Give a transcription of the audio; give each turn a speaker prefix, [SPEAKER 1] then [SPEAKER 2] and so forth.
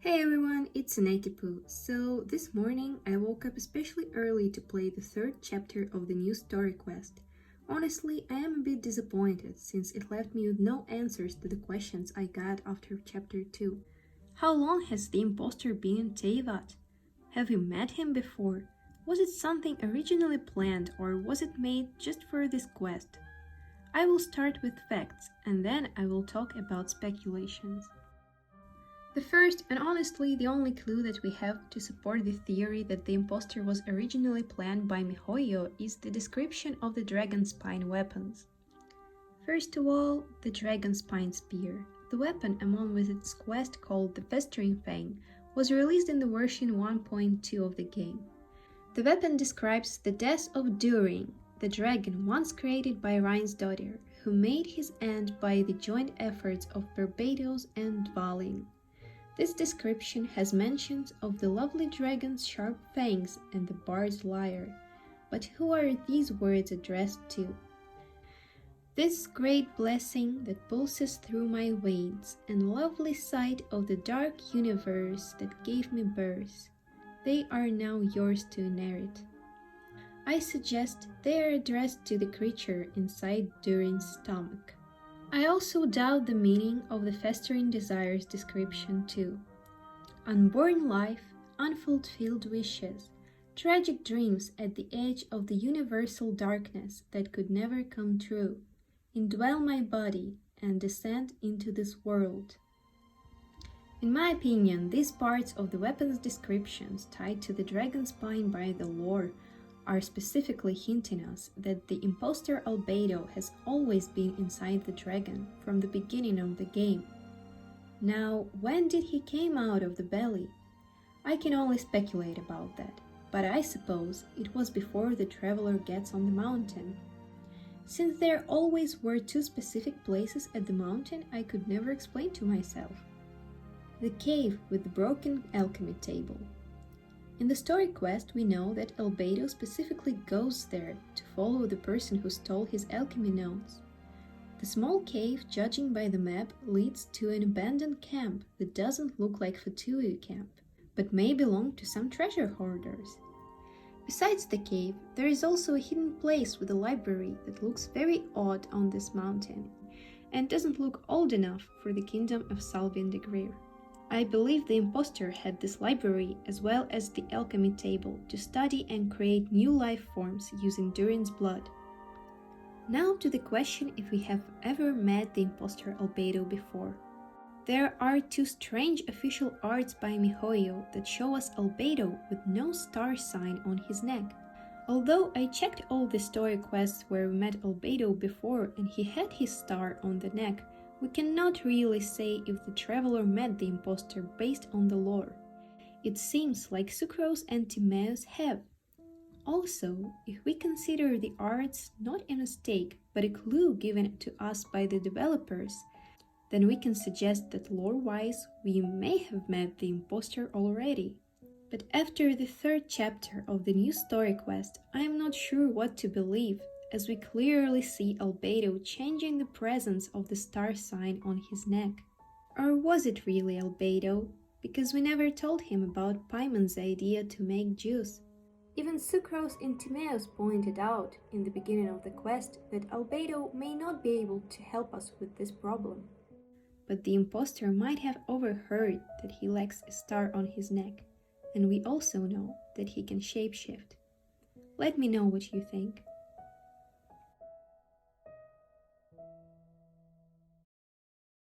[SPEAKER 1] Hey everyone, it's annekkipu. So this morning I woke up especially early to play the third chapter of the new story quest. Honestly, I am a bit disappointed since it left me with no answers to the questions I got after chapter 2. How long has the impostor been in Teyvat? Have you met him before? Was it something originally planned or was it made just for this quest? I will start with facts and then I will talk about speculations. The first and honestly the only clue that we have to support the theory that the impostor was originally planned by Mihoyo is the description of the dragon spine weapons. First of all, the dragon spine spear. The weapon, among with its quest called the Festering Fang, was released in the version 1.2 of the game. The weapon describes the death of Durin, the dragon once created by Rhine's daughter, who made his end by the joint efforts of Barbados and Dvalin. This description has mentions of the lovely dragon's sharp fangs and the bard's lyre. But who are these words addressed to? This great blessing that pulses through my veins, and lovely sight of the dark universe that gave me birth, they are now yours to inherit. I suggest they are addressed to the creature inside Durin's stomach. I also doubt the meaning of the festering desires description too. Unborn life, unfulfilled wishes, tragic dreams at the edge of the universal darkness that could never come true, indwell my body and descend into this world. In my opinion, these parts of the weapon's descriptions tied to the dragon spine by the lore are specifically hinting us that the impostor Albedo has always been inside the dragon from the beginning of the game. Now, when did he came out of the belly? I can only speculate about that, but I suppose it was before the traveler gets on the mountain. Since there always were two specific places at the mountain I could never explain to myself. The cave with the broken alchemy table. In the story quest, we know that Albedo specifically goes there to follow the person who stole his alchemy notes. The small cave, judging by the map, leads to an abandoned camp that doesn't look like Fatui camp, but may belong to some treasure hoarders. Besides the cave, there is also a hidden place with a library that looks very odd on this mountain, and doesn't look old enough for the kingdom of Salvin the Greer. I believe the impostor had this library as well as the alchemy table to study and create new life forms using Durin's blood. Now to the question if we have ever met the impostor Albedo before. There are two strange official arts by Mihoyo that show us Albedo with no star sign on his neck. Although I checked all the story quests where we met Albedo before and he had his star on the neck, we cannot really say if the traveler met the impostor based on the lore. It seems like Sucrose and Timaeus have. Also, if we consider the arts not a mistake but a clue given to us by the developers, then we can suggest that lore-wise we may have met the impostor already. But after the third chapter of the new story quest, I am not sure what to believe, as we clearly see Albedo changing the presence of the star sign on his neck. Or was it really Albedo? Because we never told him about Paimon's idea to make juice. Even Sucrose and Timaeus pointed out in the beginning of the quest that Albedo may not be able to help us with this problem. But the impostor might have overheard that he lacks a star on his neck, and we also know that he can shapeshift. Let me know what you think.